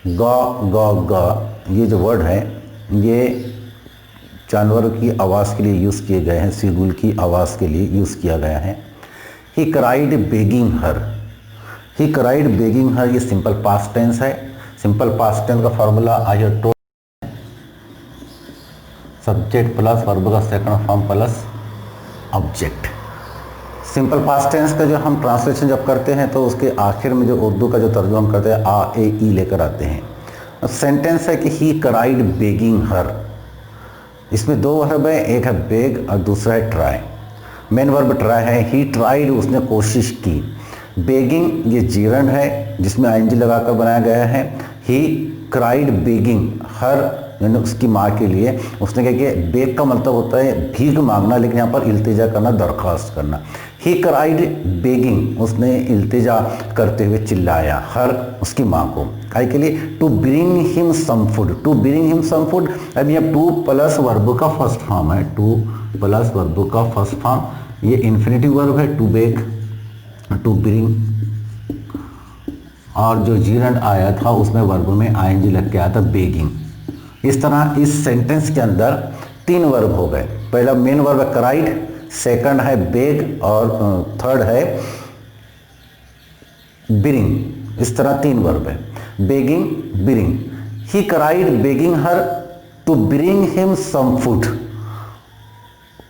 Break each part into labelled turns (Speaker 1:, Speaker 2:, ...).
Speaker 1: ग ग ग ये जो वर्ड है ये जानवरों की आवाज़ के लिए यूज़ किए गए हैं, सीगुल की आवाज़ के लिए यूज़ किया गया है। He cried begging her, he cried begging her, ये सिंपल पास्ट टेंस है। सिंपल पास्ट टेंस का formula I have told, subject plus verb का second form plus object. Simple past tense का जो हम ट्रांसलेशन जब करते हैं तो उसके आखिर में जो उर्दू का जो तर्जुमा हम करते हैं आ ए ई लेकर आते हैं। अब सेंटेंस है कि ही क्राइड बेगिंग हर, इसमें दो वर्ब है, एक है बेग और दूसरा है ट्राई। मेन वर्ब ट्राई है, ही ट्राइड उसने कोशिश की। बेगिंग ये जीरंड है जिसमें आईएनजी लगाकर बनाया गया है। ही क्राइड बेगिंग हर यानी उसकी माँ के लिए। उसने क्या किया, बेग का मतलब होता है भीख मांगना, लेकिन यहाँ पर इल्तिजा करना, दरख्वास्त करना। ही क्राइड बेगिंग, उसने इल्तिजा करते हुए चिल्लाया हर उसकी माँ को, काय के लिए, to bring him some food. To bring him some food, अब ये टू प्लस वर्ब का फर्स्ट फॉर्म है, टू प्लस वर्ब का फर्स्ट फॉर्म, ये इन्फिनेटिव वर्ब है टू बेग, टू ब्रिंग, और जो जीरंड आया था उसमें वर्ब में आईएनजी लग के आया था बेगिंग। इस तरह इस सेंटेंस के अंदर तीन वर्ब हो गए। पहला मेन वर्ब है क्राइड, सेकंड है बेग और थर्ड है ब्रिंग। इस तरह तीन वर्ब है, begging, bring. He cried begging her to bring him some food,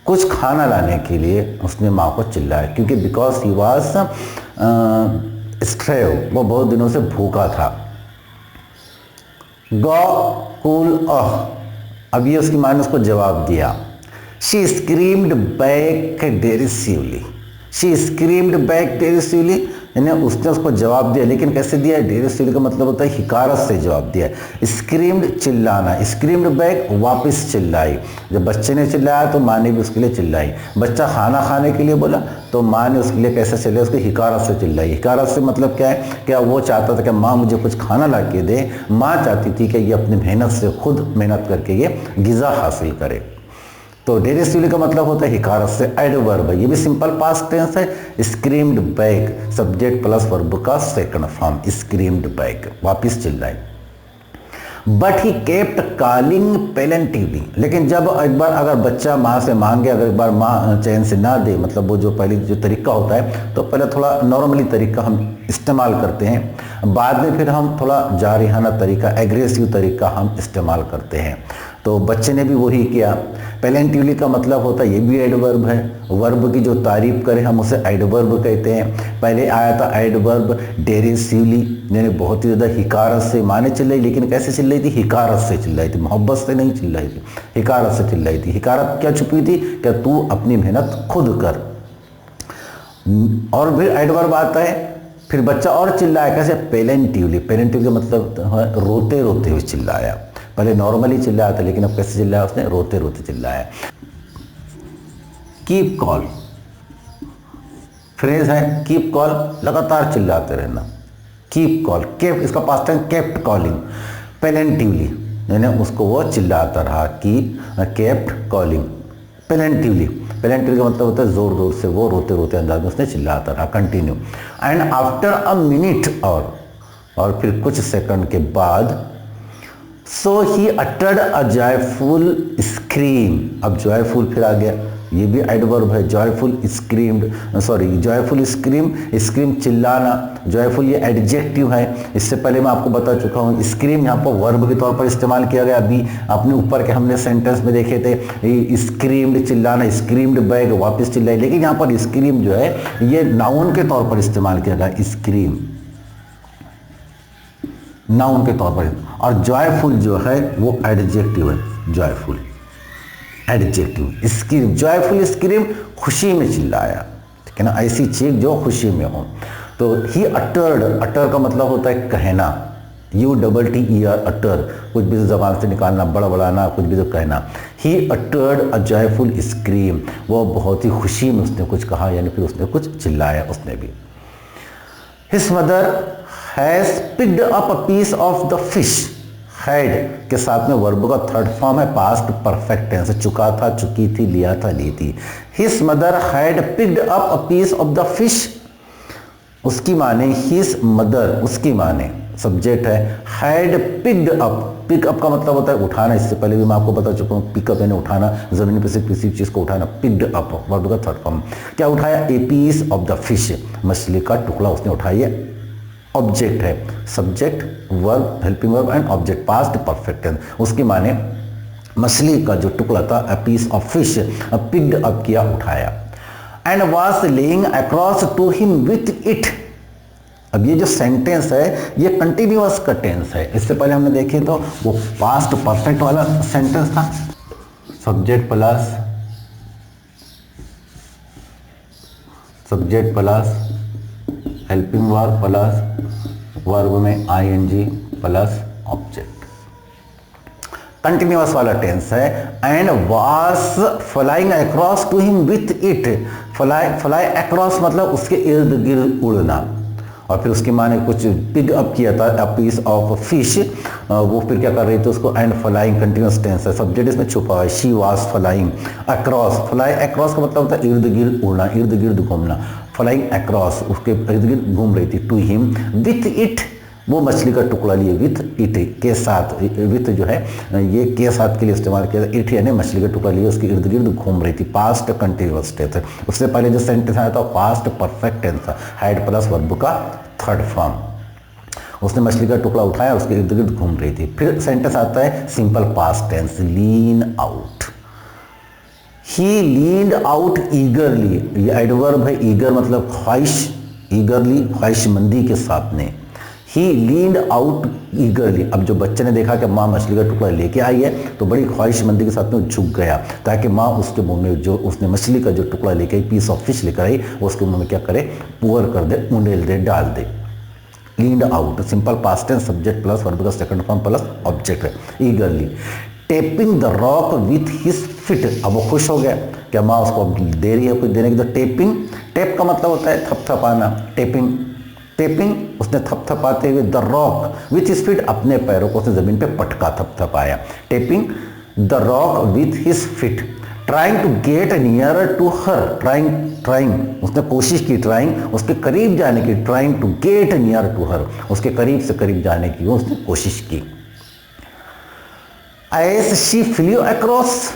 Speaker 1: कुछ खाना लाने के लिए उसने माँ को चिल्लाया, क्योंकि बिकॉज ही वॉज स्ट्रेव, वो बहुत दिनों से भूखा था। गो कूल अब ये उसकी माँ ने उसको जवाब दिया। She screamed back derisively, she screamed back derisively, यानी उसने उसको जवाब दिया, लेकिन कैसे दिया है, डेरिसिवली का मतलब होता है हिकारत से जवाब दिया। स्क्रीम्ड चिल्लाना, स्क्रीम्ड बैक वापस चिल्लाई। जब बच्चे ने चिल्लाया तो माँ ने भी उसके लिए चिल्लाई। बच्चा खाना खाने के लिए बोला तो माँ ने उसके लिए कैसे चिल्लाई, उसकी हिकारत से चिल्लाई। हिकारत से मतलब क्या है, क्या वो चाहता था कि माँ मुझे कुछ खाना ला के दे, माँ चाहती थी कि ये अपनी मेहनत से खुद मेहनत करके ये गिज़ा हासिल करे। तो डेरिसिवली का मतलब होता है हिकारत से, एडवर्ब है, ये भी सिंपल पास्ट टेंस है। Screamed back, subject plus verb का सेकंड फॉर्म, स्क्रीम्ड बैक, वापिस चिल्लाए। बट ही केप्ट कॉलिंग पेलेंटिवली, लेकिन जब एक बार अगर बच्चा माँ से मांगे, अगर एक बार माँ चैन से ना दे, मतलब वो जो पहले जो तरीका होता है, तो पहले थोड़ा नॉर्मली तरीका हम इस्तेमाल करते हैं, बाद में फिर हम थोड़ा जारिहाना तरीका, एग्रेसिव तरीका हम इस्तेमाल करते हैं। तो बच्चे ने भी वही किया। पेलेंटिवली का मतलब होता है, ये भी एडवर्ब है, वर्ब की जो तारीफ करें हम उसे एडवर्ब कहते हैं। पहले आया था एडवर्ब डेरिसिवली, यानी बहुत ही ज़्यादा हिकारत से माने चिल्लाई, लेकिन कैसे चिल्लाई थी, हिकारत से चिल्लाई थी, मोहब्बत से नहीं चिल्लाई थी, हिकारत से चिल्लाई थी। हिकारत क्या छुपी थी, क्या तू अपनी मेहनत खुद कर। और फिर एडवर्ब आता है, फिर बच्चा और चिल्लाया, कैसे, पेलेंटिवली। पेलेंटिवली का मतलब रोते रोते हुए चिल्लाया। पहले नॉर्मली चिल्लाया था, लेकिन अब कैसे चिल्लाया, उसने रोते रोते चिल्लाया। कीप कॉल, फ्रेज है कीप कॉल, लगातार चिल्लाते रहना, कीप कॉल। केप, इसका पास्ट टाइम केप्ट कॉलिंग, पेलेंटिवली, यानी उसको वो चिल्लाता रहा, कीप केप्ट कॉलिंग पेलेंटिवली। पेलेंटिवली का मतलब होता है जोर जोर से, वो रोते रोते अंदाज में उसने चिल्लाता रहा, continue. And after a minute, और फिर कुछ सेकंड के बाद, so he uttered a joyful scream. अब जॉयफुल फिर आ गया, ये भी एडवर्ब है, joyful screamed, sorry joyful scream, scream चिल्लाना, जॉयफुल ये एडजेक्टिव है। इससे पहले मैं आपको बता चुका हूँ, स्क्रीम यहाँ पर वर्ब के तौर पर इस्तेमाल किया गया। अभी अपने ऊपर के हमने सेंटेंस में देखे थे, स्क्रीम्ड चिल्लाना, स्क्रीम्ड बैग वापस चिल्लाई, लेकिन यहाँ पर स्क्रीम जो है ये नाउन के तौर पर इस्तेमाल किया गया, स्क्रीम नाउन के तौर पर। और जॉयफुल जो है वो एडजेक्टिव है, joyful adjective. Scream, joyful scream, खुशी में चिल्लाया, ठीक है ना, ऐसी चीज जो खुशी में हो। तो ही अटर्ड, अटर का मतलब होता है कहना, UTTER, अटर, कुछ भी जबान से निकालना, बड़बड़ाना, कुछ भी तो कहना। ही अटर्ड अ जॉयफुल स्क्रीम, वो बहुत ही खुशी में उसने कुछ कहा, यानी फिर उसने कुछ चिल्लाया उसने भी। His mother has picked up a piece of the fish, had के साथ में वर्ब का थर्ड फॉर्म है, पास्ट परफेक्ट टेंस, चुका था, चुकी थी, लिया था, ली थी। His mother had picked up a piece of the fish, उसकी माने, हिज मदर, उसकी माने, सब्जेक्ट है, had picked up, pick up का मतलब होता है उठाना, इससे पहले भी मैं आपको बता चुका हूँ, पिकअप यानी उठाना, जमीन पे से किसी चीज को उठाना, पिक्ड अप वर्ब का थर्ड फॉर्म। क्या उठाया? A piece of the fish, मछली का टुकड़ा उसने उठाया। ऑब्जेक्ट है, subject, verb, helping verb and object, past perfect tense. उसके माने मछली का जो टुकड़ा था, a piece of fish, picked up किया, उठाया। And was laying across to him with it. अब ये जो सेंटेंस है ये कंटिन्यूअस का टेंस है। इससे पहले हमने देखे तो वो पास्ट परफेक्ट वाला सेंटेंस था, subject plus helping verb plus verb में आईएनजी प्लस ऑब्जेक्ट, कंटिन्यूअस वाला टेंस है। And was flying across to him with it, fly across मतलब उसके इर्द गिर्द उड़ना, और फिर उसके माने कुछ पिग अप किया था, अ पीस ऑफ फिश, वो फिर क्या कर रही थी उसको, एंड फ्लाइंग कंटिन्यूअस टेंस है, सब्जेक्ट इसमें छुपा है, she was flying across, fly across का मतलब होता है इर्द गिर्द उड़ना, इर्द गिर्द घूमना, फ्लाइंग अक्रॉस उसके इर्द गिर्द घूम रही थी, टू हिम विथ इट, वो मछली का टुकड़ा लिए, विथ इट के साथ, विथ जो है ये के साथ के लिए इस्तेमाल किया, इट यानी मछली का टुकड़ा लिए उसके इर्द गिर्द घूम रही थी, पास्ट कंटिन्यूअस टेंस है। उससे पहले जो सेंटेंस आया था पास्ट परफेक्ट टेंस था, हैड प्लस वर्ब का थर्ड फॉर्म। उसने मछली का टुकड़ा उठाया, उसके इर्द गिर्द घूम रही थी। फिर सेंटेंस आता है simple past tense, lean out, he leaned out eagerly, ये एडवर्ब है, ईगर मतलब ख्वाहिश, ईगरली ख्वाहिशमंदी के साथ ने, ही लीन्ड आउट ईगरली। अब जो बच्चे ने देखा कि माँ मछली का टुकड़ा लेके आई है तो बड़ी ख्वाहिशमंदी के साथ में झुक गया, ताकि माँ उसके मुंह में जो उसने मछली का जो टुकड़ा लेके आई, पीस ऑफ फिश लेकर आई, वो उसके मुंह में क्या करे, पुअर कर दे, उंडेल दे, डाल दे। Leaned out simple past tense, subject plus verb का सेकंड फॉर्म प्लस ऑब्जेक्ट है, eagerly. Tapping the rock with his feet, अब वो खुश हो गया, क्या माँ उसको दे रही है कुछ देने की, तो टेपिंग, टेप का मतलब होता है थपथपाना, टेपिंग, टेपिंग उसने थपथपाते हुए, the rock with his feet, अपने पैरों को उसने जमीन पे पटका, थपथपाया, tapping the rock with his feet. Trying to get nearer to her, trying उसने कोशिश की, ट्राइंग उसके करीब जाने की, trying to get near to her, उसके करीब से करीब जाने की उसने कोशिश की। एज शी फ्लू अक्रॉस,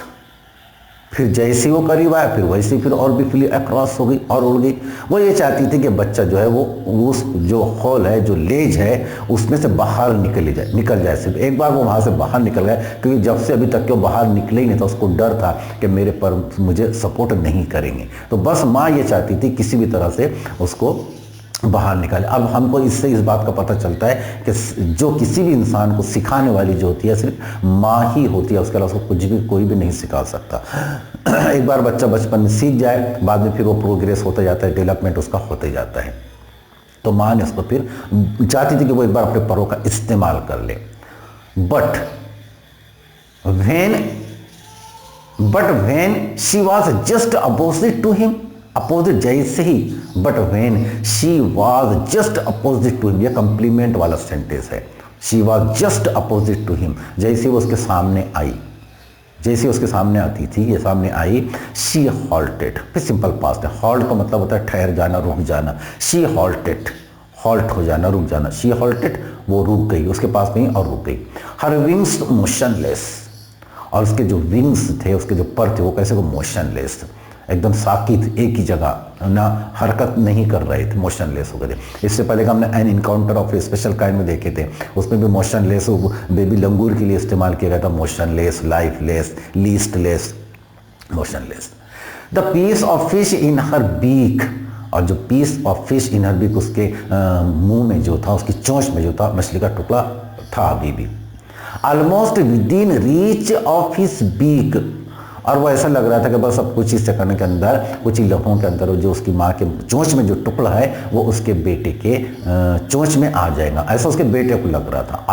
Speaker 1: फिर जैसे वो करीब आया फिर वैसे फिर और भी फ्ली अक्रॉस हो गई और उड़ गई। वो ये चाहती थी कि बच्चा जो है वो उस जो हॉल है, जो लेज है, उसमें से बाहर निकल जाए। सिर्फ एक बार वो वहाँ से बाहर निकल गया, क्योंकि जब से अभी तक वो बाहर निकले ही नहीं था, उसको डर था कि मेरे पर मुझे सपोर्ट नहीं करेंगे। तो बस माँ ये चाहती थी किसी भी तरह से उसको बाहर निकाले। अब हमको इससे इस बात का पता चलता है कि जो किसी भी इंसान को सिखाने वाली जो होती है सिर्फ माँ ही होती है, उसके अलावा उसको कुछ भी कोई भी नहीं सिखा सकता। एक बार बच्चा बचपन में सीख जाए, बाद में फिर वो प्रोग्रेस होता जाता है, डेवलपमेंट उसका होते जाता है। तो माँ ने उसको फिर चाहती थी कि वो एक बार अपने परों का इस्तेमाल कर ले। But when she was just opposite to him, opposite जैसे ही, but when she was just opposite to him, यह कंप्लीमेंट वाला सेंटेंस है। She was just opposite to him, जैसे वो उसके सामने आई, जैसे उसके सामने आती थी, ये सामने आई, शी हॉल्टेड, फिर सिंपल पास्ट है। हॉल्ट का मतलब होता है ठहर जाना, रुक जाना। शी हॉल्टेड, हॉल्ट हो जाना, रुक जाना। शी हॉल्टेड, वो रुक गई, उसके पास नहीं और रुक गई। हर विंग्स मोशनलेस, और उसके जो विंग्स थे, उसके जो पर थे, वो कैसे, वो मोशनलेस, एकदम साकित, एक ही जगह ना, हरकत नहीं कर रहे थे, मोशनलेस हो गए। इससे पहले का हमने an encounter of a special kind में देखे थे, उसमें भी मोशनलेस बेबी लंगूर के लिए इस्तेमाल किया गया था, motionless, lifeless, listless, motionless. The piece of fish in her beak, और जो piece of fish in her beak, उसके मुंह में जो था, उसकी चोंच में जो था, मछली का टुकड़ा था अभी भी। Almost within reach of his beak, और वो ऐसा लग रहा था कि बस अब कुछ ही सेकंड के अंदर, कुछ ही लम्हों के अंदर जो उसकी माँ के चोंच में जो टुकड़ा है वो उसके बेटे के चोंच में आ जाएगा, ऐसा उसके बेटे को लग रहा था।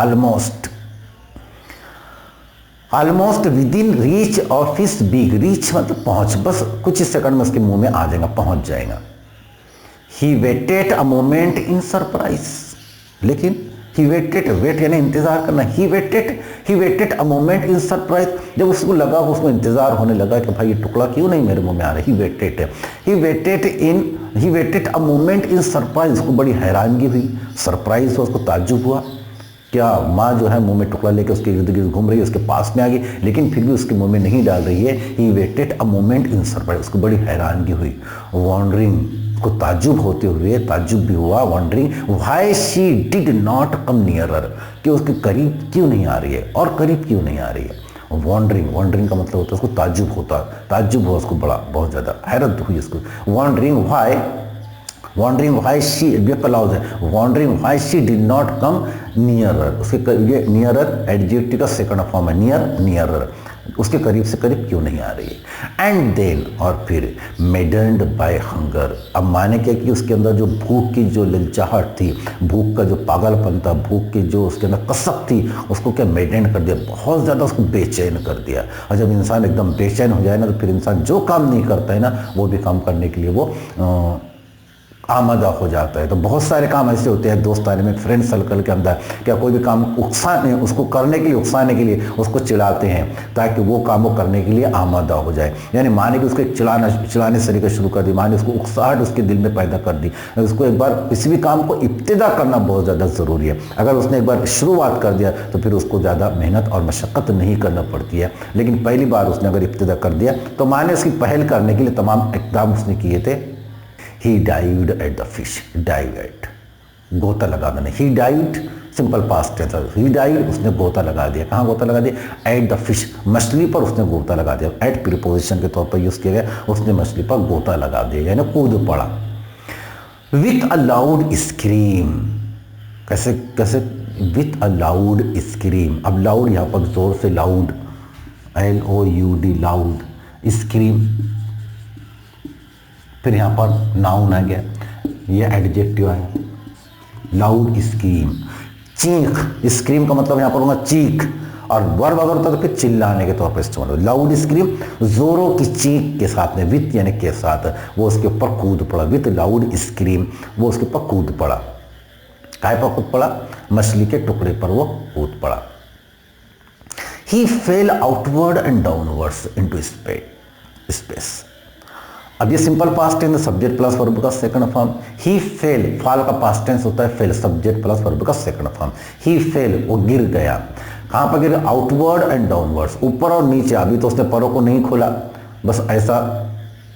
Speaker 1: Almost within reach of his beak, reach मतलब पहुंच, बस कुछ ही सेकंड में उसके मुंह में आ जाएगा, पहुंच जाएगा। He waited a moment in surprise, लेकिन ही वेटेड, वेट यानी इंतजार करना, he waited a moment in surprise, जब उसको उसको इंतजार होने लगा कि भाई ये टुकड़ा क्यों नहीं मेरे मुंह में आ रहा है, he waited in he waited a moment in surprise, उसको बड़ी हैरानगी हुई, सरप्राइज हुआ, उसको ताज्जुब हुआ, क्या माँ जो है मुंह में टुकड़ा लेके उसके इर्द गिर्द घूम रही है, उसके पास में आ गई, लेकिन फिर भी उसके मुंह में नहीं डाल रही है। He waited a moment in surprise, उसको बड़ी हैरानगी हुई, वॉन्डरिंग, को ताज्जुब होते हुए, ताज्जुब भी हुआ, wondering why she did not come nearer, कि उसके करीब क्यों नहीं आ रही है, और करीब क्यों नहीं आ रही है। वॉन्डरिंग, वॉन्डरिंग का मतलब होता है उसको ताज्जुब होता, ताज्जुब हुआ उसको, बड़ा बहुत ज़्यादा हैरत हुई उसको। वॉन्डरिंग व्हाई शी, ये क्लाउज है, wondering why she did not come nearer, उसके ये नियरर एडजेक्टिव का सेकंड फॉर्म है, नियरर, उसके करीब से करीब क्यों नहीं आ रही है। एंड देन, और फिर मेडन्ड बाय हंगर, अब माने क्या कि उसके अंदर जो भूख की जो ललचाहट थी, भूख का जो पागलपन था, भूख की जो उसके अंदर कसक थी, उसको क्या मेडेंड कर दिया, बहुत ज़्यादा उसको बेचैन कर दिया। और जब इंसान एकदम बेचैन हो जाए ना, तो फिर इंसान जो काम नहीं करता है ना, वो भी काम करने के लिए वो आमादा हो जाता है। तो बहुत सारे काम ऐसे होते हैं दोस्ताने में, फ्रेंड सर्कल के अंदर, क्या कोई भी काम उकसाने, उसको करने के लिए, उकसाने के लिए उसको चिढ़ाते हैं, ताकि वो काम वो करने के लिए आमादा हो जाए। यानी माने कि उसको चिढ़ाने से तरीका शुरू कर दी, माने उसको उकसाहट उसके दिल में पैदा कर दी। उसको एक बार किसी भी काम को इब्तिदा करना बहुत ज़्यादा ज़रूरी है। अगर उसने एक बार शुरुआत कर दिया तो फिर उसको ज़्यादा मेहनत और मशक्क़त नहीं करना पड़ती है। लेकिन पहली बार उसने अगर इब्तिदा कर दिया तो माने उसकी पहल करने के लिए तमाम इक़दाम उसने किए थे। He dived at the fish, dive at, गोता लगा देना। He dived, simple past tense है, he dived, उसने गोता लगा दिया। कहाँ गोता लगा दिया? At the fish, मछली पर उसने गोता लगा दिया। At प्रीपोजिशन के तौर पर यूज किया गया, उसने मछली पर गोता लगा दिया, यानी कूद पड़ा। With a loud scream, कैसे कैसे? With a loud scream, अब लाउड यहाँ पर जोर से, लाउड, LOUD, लाउड, स्क्रीम, फिर यहाँ पर नाउन आ गया, ये एडजेक्टिव आया, लाउड स्क्रीम, चीख, स्क्रीम का मतलब यहाँ पर होगा चीख, और वर्ब अगर होता तो फिर चिल्लाने के तौर पर इस्तेमाल हो। लाउड स्क्रीम, जोरों की चीख के साथ में, विथ यानी के साथ, वो उसके ऊपर कूद पड़ा। विथ लाउड स्क्रीम, वो उसके ऊपर कूद पड़ा। काय पर कूद पड़ा? मछली के टुकड़े पर वो कूद पड़ा। He fell outward and downwards into space. अब ये simple past tense, subject plus verb का second form. He fell, fall का पास्ट टेंस होता है फेल, सब्जेक्ट प्लस वर्ब का सेकंड फॉर्म। ही फेल, वो गिर गया। कहाँ पर गिर? आउटवर्ड एंड डाउनवर्ड्स, ऊपर और नीचे। अभी तो उसने पैरों को नहीं खोला, बस ऐसा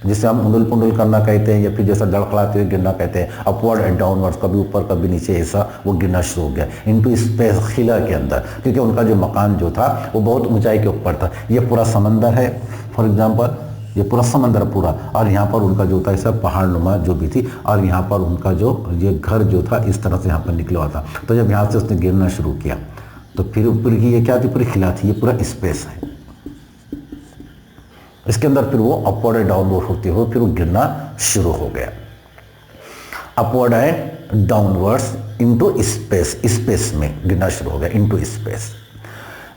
Speaker 1: जिसे हम उंडुल पुंडुल करना कहते हैं, या फिर जैसा लड़खड़ाते हुए गिरना कहते हैं, अपवर्ड एंड डाउनवर्ड्स, कभी ऊपर कभी नीचे, ऐसा वो गिरना शुरू हो गया इनटू स्पेस, खिला के अंदर, क्योंकि उनका जो मकान जो था वो बहुत ऊंचाई के ऊपर था। ये पूरा समंदर है, फॉर एग्जाम्पल ये पूरा समंदर पूरा, और यहाँ पर उनका जो था ऐसा पहाड़ नुमा जो भी थी, और यहाँ पर उनका जो ये घर जो था इस तरह से यहाँ पर निकला हुआ था। तो जब यहाँ से उसने गिरना शुरू किया तो फिर ऊपर की ये क्या थी? पूरी खिला थी, ये पूरा स्पेस है। इसके अंदर फिर वो अपवर्ड एंड डाउनवर्ड होते हुए फिर वो गिरना शुरू हो गया। Upward and downwards into space, space में गिरना शुरू हो गया, into space.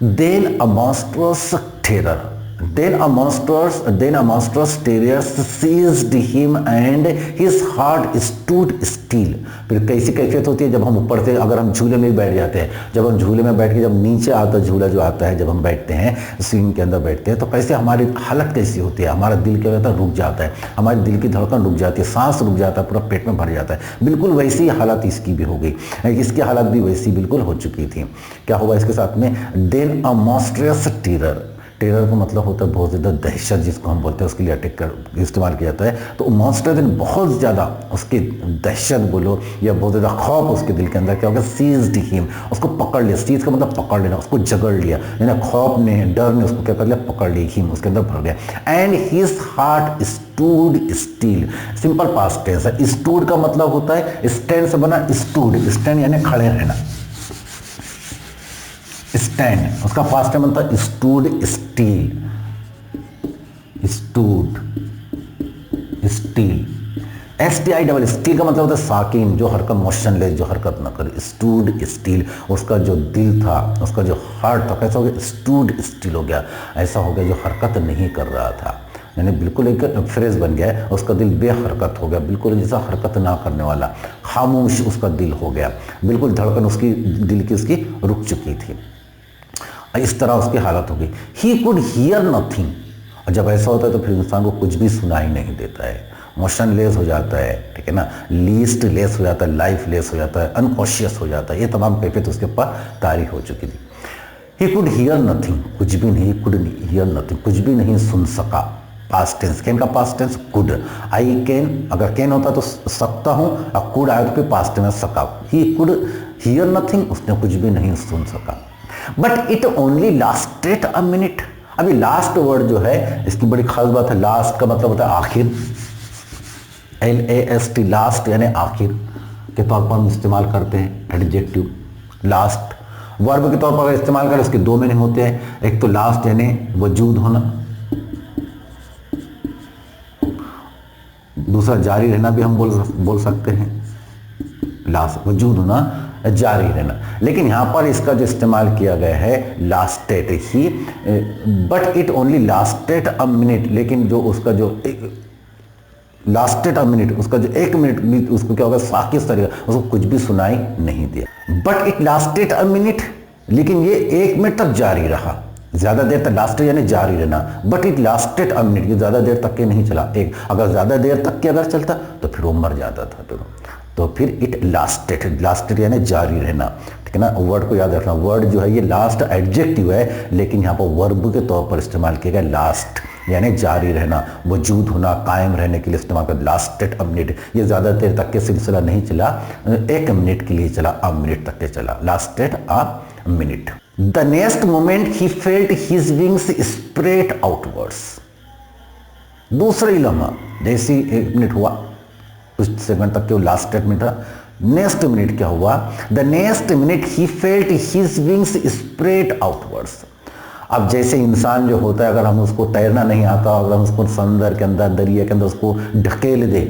Speaker 1: Then a monstrous terror, Then a monstrous terror seized him and his heart stood still। फिर कैसी कैफियत होती है जब हम ऊपर से, अगर हम झूले में बैठ जाते हैं, जब हम झूले में बैठ के जब नीचे आता झूला जो आता है, जब हम बैठते हैं स्विंग के अंदर बैठते हैं, तो कैसे हमारी हालत कैसी होती है? हमारा दिल क्या होता है? रुक जाता है, हमारी दिल की धड़कन रुक जाती है, सांस रुक जाता है, पूरा पेट में भर जाता है। बिल्कुल वैसी हालत इसकी भी हो गई, इसकी हालत भी वैसी बिल्कुल हो चुकी थी। क्या हुआ इसके साथ में? Then a monstrous terror, terror का मतलब होता है बहुत ज़्यादा दहशत, जिसको हम बोलते हैं, उसके लिए अटैक कर इस्तेमाल किया जाता है। तो मॉन्स्टर दिन बहुत ज़्यादा उसकी दहशत बोलो या बहुत ज़्यादा खौफ उसके दिल के अंदर क्या होगा? सीज्ड हिम, उसको पकड़ लिया। सीज का मतलब पकड़ लेना, उसको जकड़ लिया, यानी खौफ ने, डर ने उसको क्या कर लिया? पकड़ लिया, हिम उसके अंदर भर गया। And his heart stood still, simple past tense है। स्टूड का मतलब होता है स्टैंड से बना, स्टूड, स्टैंड यानी खड़े रहना, स्टैंड, उसका पास्ट टाइम बनता है stood steel, stood steel, STIL, steel का मतलब होता है साकिन, जो हरकत मोशनलेस, जो हरकत न करे, स्टूड स्टील। उसका जो दिल था, उसका जो हार्ट था, कैसा हो गया? स्टूड स्टील हो गया, ऐसा हो गया जो हरकत नहीं कर रहा था, यानी बिल्कुल एक फ्रेज बन गया है। उसका दिल बेहरकत हो गया, बिल्कुल जैसा हरकत ना करने वाला, खामोश उसका दिल हो गया, बिल्कुल धड़कन उसकी दिल की उसकी रुक चुकी थी, इस तरह उसकी हालत हो गई। ही कुड हियर नथिंग, और जब ऐसा होता है तो फिर इंसान को कुछ भी सुनाई नहीं देता है, मोशनलेस हो जाता है, ठीक है ना, लीस्ट लेस हो जाता है, लाइफ लेस हो जाता है, अनकॉशियस हो जाता है। ये तमाम कैफियत उसके ऊपर तारीफ हो चुकी थी। ही कुड हियर नथिंग, कुछ भी नहीं, कुड हियर नथिंग, कुछ भी नहीं सुन सका। पास्ट टेंस, कैन का past tense could, I can, अगर कैन होता तो सकता हूँ, और कुड आया तो फिर पास्ट टेंस सका। ही कुड हियर नथिंग, उसने कुछ भी नहीं सुन सका। But it only lasted a minute. अभी लास्ट वर्ड जो है इसकी बड़ी खास बात है। लास्ट का मतलब होता है आखिर, LAST, लास्ट यानी आखिर के तौर पर हम इस्तेमाल करते हैं एडजेक्टिव। लास्ट वर्ब के तौर पर अगर इस्तेमाल करें इसके दो मीनिंग होते हैं। एक तो लास्ट यानी वजूद होना, दूसरा जारी रहना भी हम बोल सकते हैं। लास्ट वजूद होना, जारी रहना। लेकिन यहाँ पर इसका जो इस्तेमाल किया गया है lasted he, but it only lasted a minute, लेकिन जो उसका जो लास्टेड अ मिनट, उसका जो एक मिनट भी उसको क्या होगा, साकिस तरीका, उसको कुछ भी सुनाई नहीं दिया। But it lasted a minute, लेकिन ये एक मिनट तक जारी रहा, ज्यादा देर तक, लास्टेड यानी जारी रहना। But it lasted a minute, ये ज्यादा देर तक के नहीं चला। एक अगर ज्यादा देर तक के अगर चलता तो फिर वो मर जाता था। तो फिर इट लास्टेड, लास्टेड यानी जारी रहना, ठीक है ना। वर्ड को याद रखना, वर्ड जो है ये लास्ट एडजेक्टिव है, लेकिन यहाँ पर वर्ब के तौर पर इस्तेमाल किया गया। लास्ट यानी जारी रहना, वजूद होना, कायम रहने के लिए इस्तेमाल कर। लास्टेड अ मिनट, ये ज़्यादा देर तक के सिलसिला नहीं चला, एक मिनट के लिए चला, अ मिनट तक के चला। Lasted a minute. The next moment he felt his wings spread outwards. दूसरे लम्हा, जैसे एक मिनट हुआ, उस सेकंड तक के वो लास्टेड मिनट था। नेक्स्ट मिनट क्या हुआ, the next minute he felt his wings spread outwards. अब जैसे इंसान जो होता है, अगर हम उसको तैरना नहीं आता, अगर हम उसको समंदर के अंदर, दरिया के अंदर उसको ढकेल दे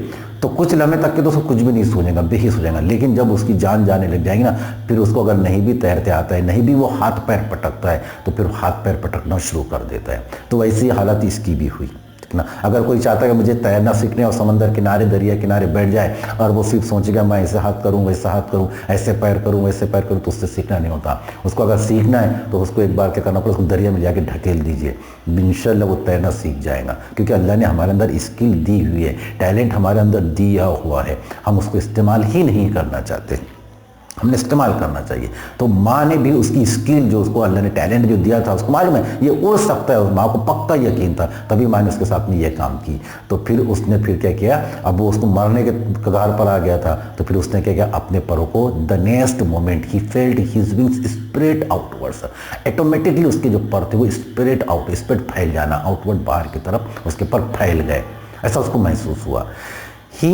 Speaker 1: तो कुछ लम्हे तक के तो उसको कुछ भी नहीं सूझेगा, बेहिस हो जाएगा। लेकिन जब उसकी जान जाने लग जाएगी ना, फिर उसको अगर नहीं भी तैरते आता है, नहीं भी वो हाथ पैर पटकता है, तो फिर हाथ पैर पटकना शुरू कर देता है। तो वैसी हालत इसकी भी हुई ना। अगर कोई चाहता है कि मुझे तैरना सीखने और समंदर किनारे, दरिया किनारे बैठ जाए और वो सिर्फ सोचेगा मैं ऐसे हाथ करूं, वैसा हाथ करूं, ऐसे पैर करूं, वैसे पैर करूं, तो उससे सीखना नहीं होता। उसको अगर सीखना है तो उसको एक बार क्या करना पड़ेगा, उसको दरिया में जाके ढकेल दीजिए, इंशाल्लाह वो तैरना सीख जाएगा। क्योंकि अल्लाह ने हमारे अंदर स्किल दी हुई है, टैलेंट हमारे अंदर दिया हुआ है, हम उसको इस्तेमाल ही नहीं करना चाहते, हमने इस्तेमाल करना चाहिए। तो माँ ने भी उसकी स्किल, जो उसको अल्लाह ने टैलेंट जो दिया था, उसको मालूम है ये उड़ सकता है, उस माँ को पक्का यकीन था, तभी माँ ने उसके साथ में ये काम की। तो फिर उसने फिर क्या किया, अब वो उसको मरने के कगार पर आ गया था, तो फिर उसने क्या किया, अपने परों को, the next moment he felt his wings spread outwards, automatically उसके जो पर थे वो स्प्रेड आउट, स्प्रेड फैल जाना, आउटवर्ड बाहर की तरफ उसके पर फैल गए, ऐसा उसको महसूस हुआ। He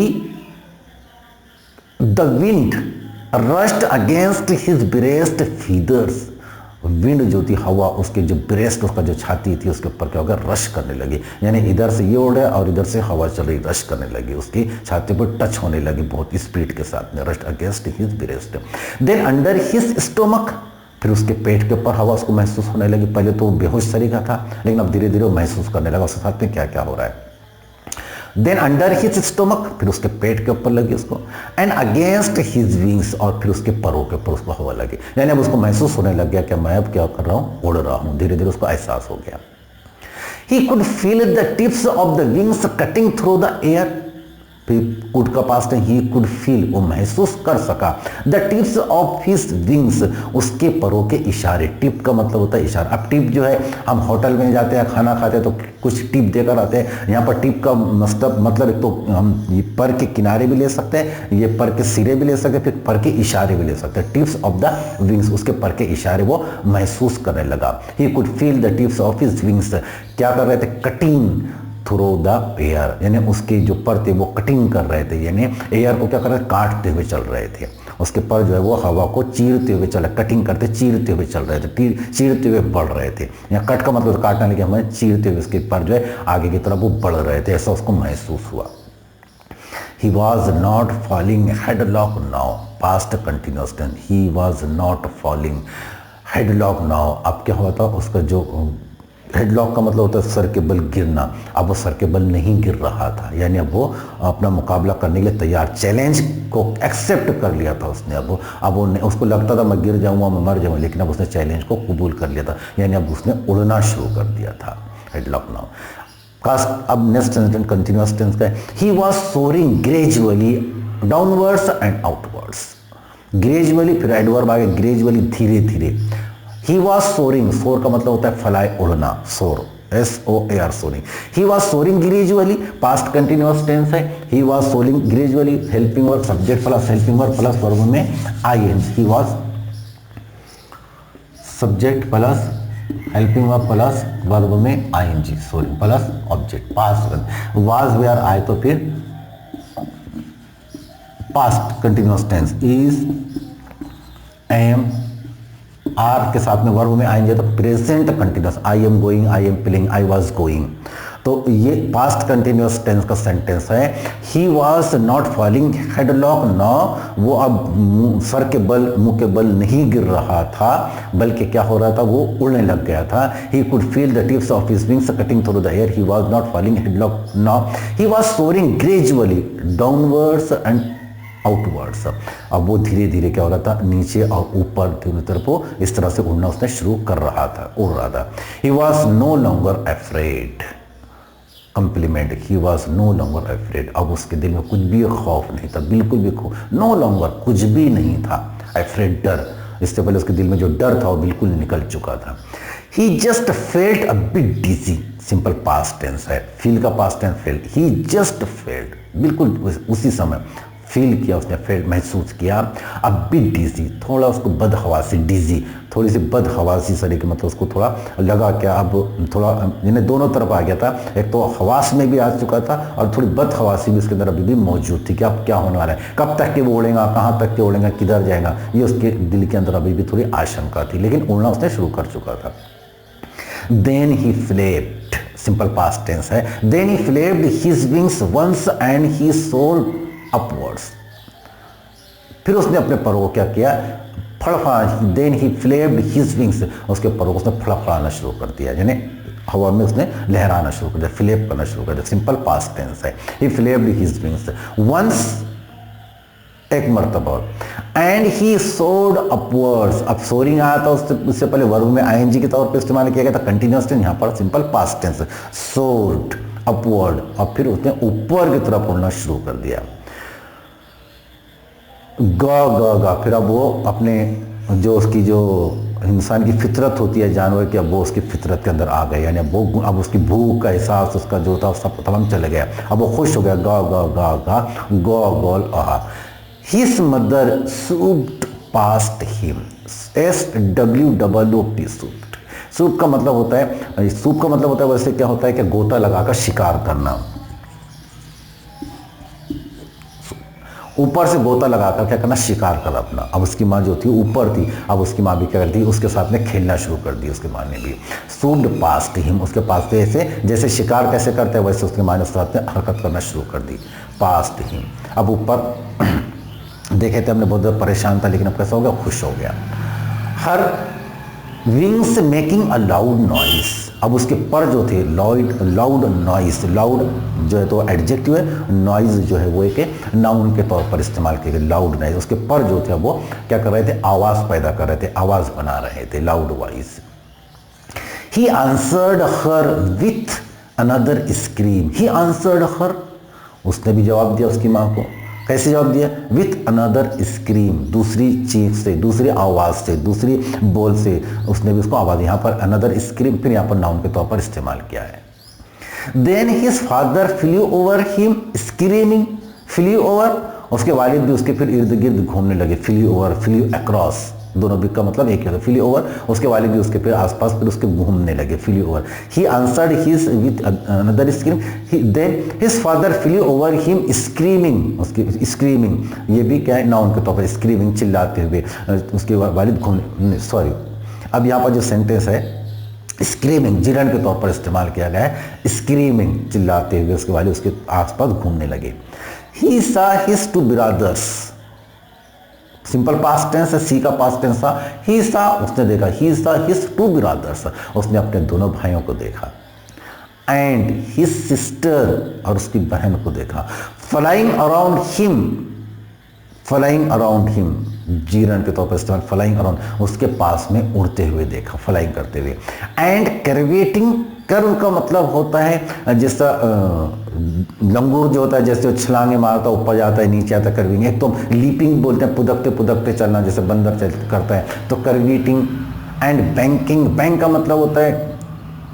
Speaker 1: the wind rushed against his breast feathers, wind जो थी, हवा, उसके जो ब्रेस्ट, उसका जो छाती थी, उसके ऊपर क्या हो गया, रश करने लगी। यानी इधर से ये उड़ है और इधर से हवा चल रही, रश करने लगी, उसकी छाती पर टच होने लगी बहुत स्पीड के साथ में। Rushed against his breast, then under his stomach, फिर उसके पेट के ऊपर हवा उसको महसूस होने लगी। पहले तो वो बेहोश तरीका था, लेकिन अब धीरे धीरे वो महसूस करने लगा उसके साथ में क्या क्या हो रहा है। देन अंडर हिज स्टोमक, फिर उसके पेट के ऊपर लगी उसको, एंड अगेंस्ट हिज विंग्स, और फिर उसके परों के ऊपर उसको हवा लगी। यानी अब उसको महसूस होने लग गया कि मैं अब क्या कर रहा हूँ, उड़ रहा हूँ। धीरे धीरे उसको एहसास हो गया। ही could feel the tips of the wings cutting through the air, could का पास्ट है, ही कुड फील, वो महसूस कर सका, the tips of his wings, उसके परों के इशारे। टिप का मतलब होता है इशारा। अब टिप जो है, हम होटल में जाते हैं, खाना खाते हैं तो कुछ टिप देकर आते हैं। यहाँ पर टिप का मतलब एक तो हम ये पर के किनारे भी ले सकते हैं, ये पर के सिरे भी ले सकते हैं, फिर पर के इशारे भी ले सकते हैं। टिप्स ऑफ द विंग्स, उसके पर के इशारे वो महसूस करने लगा। ही could feel the tips of his wings, क्या कर रहे थे, कटिंग थ्रू द एयर, यानी उसके जो पर थे वो कटिंग कर रहे थे, यानी एयर को क्या कर रहे थे, काटते हुए चल रहे थे। उसके पर जो है वो हवा को चीरते हुए चल, कटिंग करते, चीरते हुए चल रहे थे, चीरते हुए बढ़ रहे थे। यहाँ कट का मतलब काटना, लेकिन हमें चीरते हुए उसके पर जो है आगे की तरफ वो बढ़ रहे थे, ऐसा उसको महसूस हुआ। He was not falling headlong now, past continuous tense, he was not falling headlong now। अब क्या हुआ था, उसका जो हेडलॉक का मतलब होता है सर के बल गिरना, अब वो सर के बल नहीं गिर रहा था, यानी अब वो अपना मुकाबला करने के लिए तैयार, चैलेंज को एक्सेप्ट कर लिया था उसने। अब वो उसको लगता था मैं गिर जाऊंगा, मैं मर जाऊंगा, लेकिन अब उसने चैलेंज को कबूल कर लिया था, यानी अब उसने उड़ना शुरू कर दिया था। हेडलॉक नाउ, पास्ट अब नेक्स्ट सेंटेंस कंटिन्यूअस टेंस का है। He was soaring gradually downwards and outwards. Gradually फिर एडवर्ब आ गया, ग्रेजुअली धीरे धीरे। ही वॉज सोरिंग, सोर का मतलब होता है फलाई उड़ना, soar SOAR soaring. He was soaring gradually, past continuous tense है। He was soaring gradually, helping verb subject plus helping verb plus verb में IN। He was subject plus helping verb plus verb में ING, soaring plus object past. Was were आए तो फिर past continuous tense is am are के साथ में verb में आएंगे तो present continuous, I am going, I am playing, I was going. तो ये पास्ट कंटिन्यूअस टेंस का सेंटेंस है। He was not falling headlong, न वो अब सर के बल, मुंह के बल नहीं गिर रहा था, बल्कि क्या हो रहा था, वो उड़ने लग गया था। He could feel the tips of his wings cutting through the air. He was not falling headlong, न he was soaring gradually downwards and outwards. अब वो धीरे धीरे क्या हो रहा था, नीचे और ऊपर दोनों तरफ वो इस तरह से उड़ना उसने शुरू कर रहा था, उड़ रहा था। He was no longer afraid, complement, he was no longer afraid. अब उसके दिल में कुछ भी खौफ नहीं था, बिल्कुल भी खौफ, नो लॉन्गर कुछ भी नहीं था, अफ्रेड डर, इससे पहले उसके दिल में जो डर था वो बिल्कुल निकल चुका था। He just felt a bit dizzy, simple past tense है, फील का past tense felt. He just felt, बिल्कुल उसी समय फील किया उसने, फेल्ट महसूस किया। अब भी डिजी, थोड़ा उसको बदहवासी, डिजी थोड़ी सी बदहवासी सरी के मतलब उसको थोड़ा लगा क्या, अब थोड़ा यानी दोनों तरफ आ गया था, एक तो हवास में भी आ चुका था और थोड़ी बदहवासी भी उसके अंदर अभी भी मौजूद थी कि अब क्या होने वाला है, कब तक के वो उड़ेगा, कहाँ तक के उड़ेगा, किधर जाएगा, ये उसके दिल के अंदर अभी भी थोड़ी आशंका थी, लेकिन उड़ना उसने शुरू कर चुका था। Then he flapped, simple past tense है। Then he flapped his wings once and he soared upwards, फिर उसने अपने परों को क्या किया, फड़फड़ा, then he flapped his wings, उसके परों को उसने फड़फड़ाना शुरू कर दिया, यानी हवा में उसने लहराना शुरू कर दिया, फ्लेप करना शुरू कर दिया, सिंपल पास्ट टेंस है। ही फ्लेप्ड हिज विंग्स वंस, एक मरतबा, एंड ही सोर्ड अपवर्ड्स। अब सोरिंग आया था उससे पहले वर्ब में ING के तौर पे इस्तेमाल किया गया था, कंटिन्यूअस टेंस, यहाँ पर simple past tense, soared upward, और फिर उसने ऊपर की तरफ उड़ना शुरू कर दिया, गा, फिर अब वो अपने जो उसकी जो इंसान की फितरत होती है जानवर की, अब वो उसकी फितरत के अंदर आ गए, यानी अब उसकी भूख का एहसास उसका जो था सब तमाम चले गया, अब वो खुश हो गया, गा गोल आहा। His mother swooped past him, SWOOP, swoop का मतलब होता है, सूप का मतलब होता है वैसे क्या होता है कि गोता लगाकर शिकार करना, ऊपर से गोता लगाकर क्या करना, शिकार कर अपना। अब उसकी माँ जो थी ऊपर थी, अब उसकी माँ भी क्या करती, उसके साथ में खेलना शुरू कर दी, उसकी माँ ने भी। सूप्ड पास्ट हिम, उसके पास से जैसे शिकार कैसे करते हैं वैसे उसकी माँ ने उसके साथ में हरकत करना शुरू कर दी, पास्ट हिम। अब ऊपर देखे थे हमने, बहुत परेशान था, लेकिन अब कैसा हो गया, खुश हो गया। हर wings making a loud noise, अब उसके पर जो थे लाउड नॉइस, लाउड जो है तो एडजेक्टिव है, नॉइज जो है वो एक नाउन के तौर पर इस्तेमाल किए गए, लाउड नॉइज। उसके पर जो थे वो क्या कर रहे थे, आवाज़ पैदा कर रहे थे, आवाज़ बना रहे थे, loud voice. He answered her with another scream, he answered her, उसने भी जवाब दिया उसकी माँ को, कैसे जवाब दिया, विथ अनदर स्क्रीम, दूसरी चीख से, दूसरी आवाज़ से, दूसरी बोल से उसने भी उसको आवाज़, यहाँ पर अनदर स्क्रीम फिर यहाँ पर नाउन के तौर पर इस्तेमाल किया है। Then his father flew over him screaming, flew over, उसके वालिद भी उसके फिर इर्द गिर्द घूमने लगे, फ्लू ओवर, फ्लू अक्रॉस, दोनों भी का मतलब एक ही होता है, फ्लू ओवर, उसके वालिद भी उसके फिर आसपास फिर उसके घूमने लगे, flew over. He answered his with another scream, then his father flew over him screaming, उसकी स्क्रीमिंग ये भी क्या है, नाउन के तौर पर, स्क्रीमिंग चिल्लाते हुए, उसके वालिद घूमने, सॉरी अब यहाँ पर जो सेंटेंस है स्क्रीमिंग जिरन के तौर पर इस्तेमाल किया गया है, स्क्रीमिंग चिल्लाते हुए उसके वालिद उसके आसपास घूमने लगे। He saw his two brothers, simple past tense है, सी का पास्ट टेंस था, ही सा उसने देखा, ही सा हिज टू ब्रदर्स, उसने अपने दोनों भाइयों को देखा, एंड हिज सिस्टर और उसकी बहन को देखा, flying around him, flying around him Jiran के तौर पर इस्तेमाल, फ्लाइंग अराउंड, उसके पास में उड़ते हुए देखा, फ्लाइंग करते हुए। एंड कर्वेटिंग, कर्व का मतलब होता है जैसा लंगूर जो होता है, जैसे छलांगे मारता ऊपर जाता है नीचे आता है, कर्विंग। एक तो लीपिंग बोलते हैं, पुदकते पुदकते चलना, जैसे बंदर करता है, तो कर्वेटिंग। एंड बैंकिंग, बैंक का मतलब होता है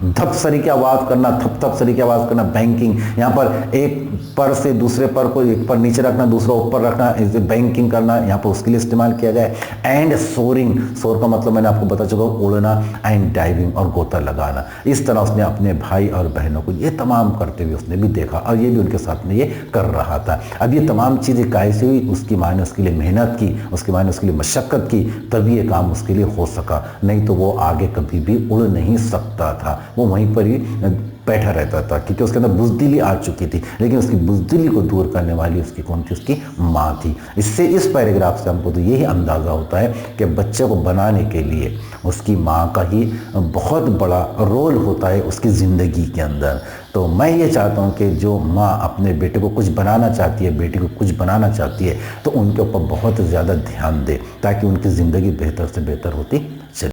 Speaker 1: धप सरी की आवाज़ करना, थप थप सरी की आवाज़ करना, बैंकिंग। यहाँ पर एक पर से दूसरे पर को, एक पर नीचे रखना दूसरा ऊपर रखना, इसे बैंकिंग करना, यहाँ पर उसके लिए इस्तेमाल किया जाए। एंड सोरिंग, सोर का मतलब मैंने आपको बता चुका, उड़ना। एंड डाइविंग, और गोता लगाना। इस तरह उसने अपने भाई और बहनों को ये तमाम करते हुए उसने भी देखा, और ये भी उनके साथ में ये कर रहा था। अब ये तमाम चीज़ें कैसे हुई, उसकी माँ ने उसके लिए मेहनत की, उसकी माँ ने उसके लिए मशक्क़त की, तभी ये काम उसके लिए हो सका, नहीं तो वो आगे कभी भी उड़ नहीं सकता था, वो वहीं पर ही बैठा रहता था, क्योंकि उसके अंदर बुज़दिली आ चुकी थी। लेकिन उसकी बुज़दिली को दूर करने वाली उसकी कौन थी, उसकी माँ थी। इससे, इस पैराग्राफ से हमको तो यही अंदाज़ा होता है कि बच्चे को बनाने के लिए उसकी माँ का ही बहुत बड़ा रोल होता है उसकी ज़िंदगी के अंदर। तो मैं ये चाहता हूँ कि जो माँ अपने बेटे को कुछ बनाना चाहती है, बेटी को कुछ बनाना चाहती है, तो उनके ऊपर बहुत ज़्यादा ध्यान दे, ताकि उनकी ज़िंदगी बेहतर से बेहतर होती